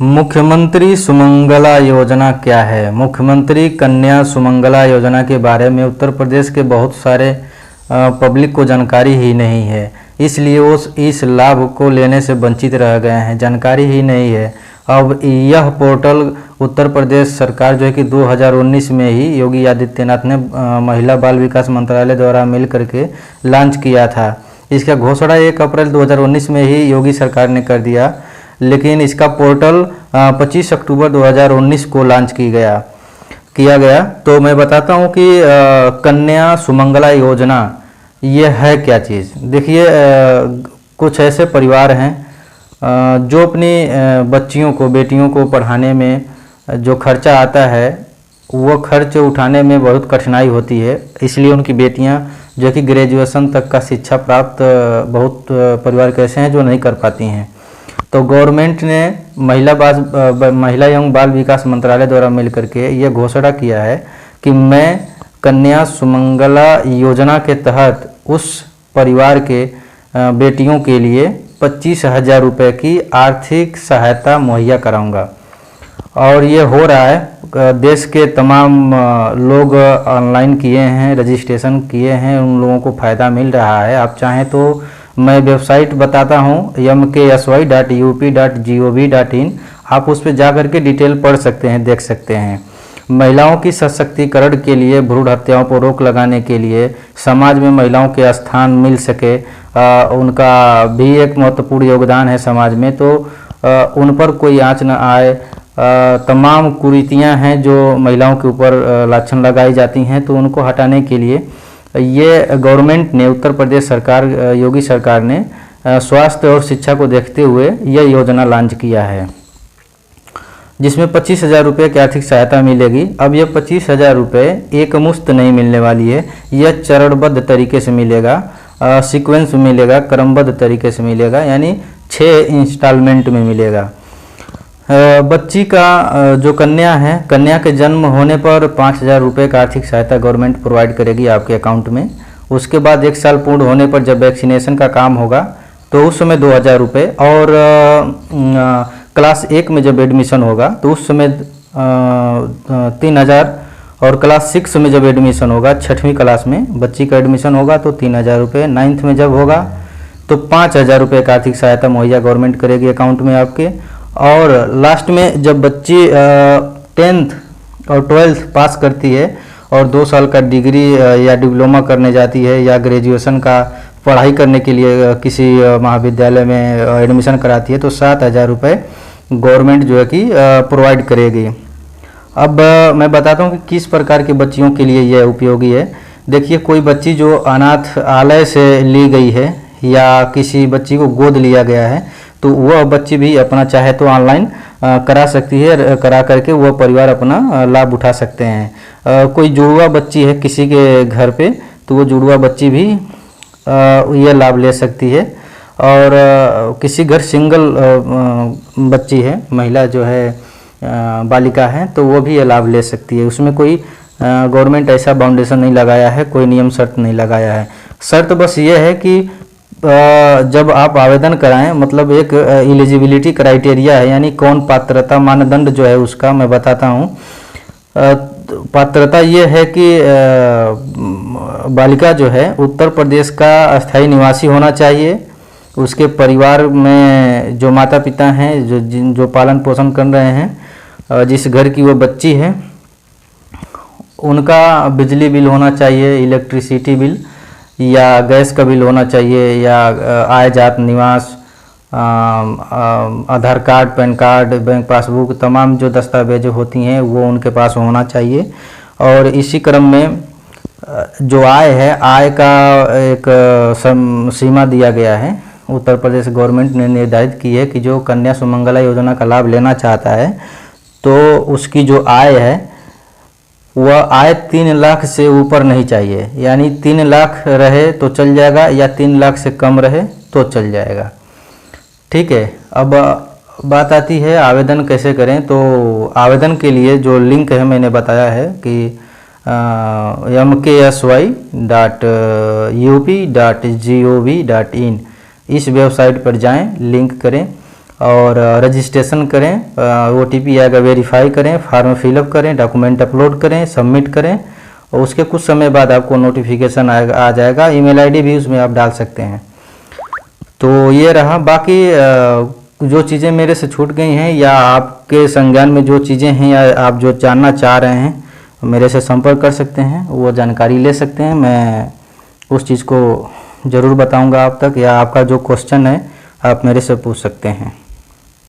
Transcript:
मुख्यमंत्री सुमंगला योजना क्या है? मुख्यमंत्री कन्या सुमंगला योजना के बारे में उत्तर प्रदेश के बहुत सारे पब्लिक को जानकारी ही नहीं है, इसलिए वो इस लाभ को लेने से वंचित रह गए हैं, जानकारी ही नहीं है। अब यह पोर्टल उत्तर प्रदेश सरकार जो है कि 2019 में ही योगी आदित्यनाथ ने महिला बाल विकास मंत्रालय द्वारा मिल करके लॉन्च किया था। इसका घोषणा 1 अप्रैल 2019 में ही योगी सरकार ने कर दिया, लेकिन इसका पोर्टल 25 अक्टूबर 2019 को लॉन्च किया गया। तो मैं बताता हूं कि कन्या सुमंगला योजना ये है क्या चीज़। देखिए, कुछ ऐसे परिवार हैं जो अपनी बच्चियों को, बेटियों को पढ़ाने में जो खर्चा आता है वो खर्च उठाने में बहुत कठिनाई होती है, इसलिए उनकी बेटियां जो कि ग्रेजुएशन तक का शिक्षा प्राप्त बहुत परिवार कैसे हैं जो नहीं कर पाती हैं। तो गवर्नमेंट ने महिला एवं बाल विकास मंत्रालय द्वारा मिलकर के ये घोषणा किया है कि मैं कन्या सुमंगला योजना के तहत उस परिवार के बेटियों के लिए 25,000 रुपये की आर्थिक सहायता मुहैया कराऊंगा। और ये हो रहा है, देश के तमाम लोग ऑनलाइन किए हैं, रजिस्ट्रेशन किए हैं, उन लोगों को फ़ायदा मिल रहा है। आप चाहें तो मैं वेबसाइट बताता हूँ mksy.up.gov.in, आप उस पर जा करके डिटेल पढ़ सकते हैं, देख सकते हैं। महिलाओं की सशक्तिकरण के लिए, भ्रूण हत्याओं पर रोक लगाने के लिए, समाज में महिलाओं के स्थान मिल सके, उनका भी एक महत्वपूर्ण योगदान है समाज में, तो उन पर कोई आँच न आए। तमाम कुरीतियाँ हैं जो महिलाओं के ऊपर लाछन लगाई जाती हैं, तो उनको हटाने के लिए ये गवर्नमेंट ने, उत्तर प्रदेश सरकार, योगी सरकार ने स्वास्थ्य और शिक्षा को देखते हुए यह योजना लॉन्च किया है, जिसमें 25,000 रुपये की आर्थिक सहायता मिलेगी। अब यह 25,000 रुपये एक मुश्त नहीं मिलने वाली है, यह चरणबद्ध तरीके से मिलेगा, सीक्वेंस में मिलेगा, क्रमबद्ध तरीके से मिलेगा, यानी 6 इंस्टॉलमेंट में मिलेगा। बच्ची का जो कन्या है, कन्या के जन्म होने पर 5,000 रुपये का आर्थिक सहायता गवर्नमेंट प्रोवाइड करेगी आपके अकाउंट में। उसके बाद 1 साल पूर्ण होने पर जब वैक्सीनेशन का काम होगा तो उस समय 2,000 रुपये, और क्लास 1 में जब एडमिशन होगा तो उस समय 3,000, और क्लास 6 में जब एडमिशन होगा, 6वीं क्लास में बच्ची का एडमिशन होगा तो 3,000 रुपये, 9th में जब होगा तो 5,000 रुपये का आर्थिक सहायता मुहैया गवर्नमेंट करेगी अकाउंट में आपके। और लास्ट में जब बच्ची 10th और 12th पास करती है और 2 साल का डिग्री या डिप्लोमा करने जाती है या ग्रेजुएशन का पढ़ाई करने के लिए किसी महाविद्यालय में एडमिशन कराती है, तो 7,000 रुपये गवर्नमेंट जो है कि प्रोवाइड करेगी। अब मैं बताता हूँ कि किस प्रकार की बच्चियों के लिए यह उपयोगी है। देखिए, कोई बच्ची जो अनाथ आलय से ली गई है या किसी बच्ची को गोद लिया गया है, तो वह बच्ची भी अपना चाहे तो ऑनलाइन करा सकती है, करा करके वह परिवार अपना लाभ उठा सकते हैं। कोई जुड़वा बच्ची है किसी के घर पे, तो वो जुड़वा बच्ची भी यह लाभ ले सकती है। और किसी घर सिंगल बच्ची है, महिला जो है बालिका है, तो वो भी ये लाभ ले सकती है। उसमें कोई गवर्नमेंट ऐसा बाउंडेशन नहीं लगाया है, कोई नियम शर्त नहीं लगाया है। शर्त बस ये है कि जब आप आवेदन कराएं, मतलब एक एलिजिबिलिटी क्राइटेरिया है, यानी कौन पात्रता मानदंड जो है उसका मैं बताता हूं। पात्रता ये है कि बालिका जो है उत्तर प्रदेश का अस्थायी निवासी होना चाहिए, उसके परिवार में जो माता पिता हैं जो पालन पोषण कर रहे हैं, जिस घर की वो बच्ची है, उनका बिजली बिल होना चाहिए, इलेक्ट्रिसिटी बिल या गैस का बिल होना चाहिए, या आय जात निवास, Aadhaar card, PAN card, bank passbook, तमाम जो दस्तावेज होती हैं वो उनके पास होना चाहिए। और इसी क्रम में जो आय है, आय का एक सीमा दिया गया है, उत्तर प्रदेश गवर्नमेंट ने निर्धारित की है कि जो कन्या सुमंगला योजना का लाभ लेना चाहता है तो उसकी जो आय है वह आय 3 लाख से ऊपर नहीं चाहिए, यानी 3 लाख रहे तो चल जाएगा या 3 लाख से कम रहे तो चल जाएगा। ठीक है। अब बात आती है आवेदन कैसे करें। तो आवेदन के लिए जो लिंक है मैंने बताया है कि mksy.up.gov.in इस वेबसाइट पर जाएं, लिंक करें और रजिस्ट्रेशन करें, OTP आएगा, वेरीफाई करें, फॉर्म फिलअप करें, डॉक्यूमेंट अपलोड करें, सबमिट करें और उसके कुछ समय बाद आपको नोटिफिकेशन आ जाएगा। ईमेल आईडी भी उसमें आप डाल सकते हैं। तो ये रहा। बाकी जो चीज़ें मेरे से छूट गई हैं या आपके संज्ञान में जो चीज़ें हैं या आप जो जानना चाह रहे हैं, मेरे से संपर्क कर सकते हैं, वो जानकारी ले सकते हैं। मैं उस चीज़ को ज़रूर बताऊंगा आप तक, या आपका जो क्वेश्चन है आप मेरे से पूछ सकते हैं।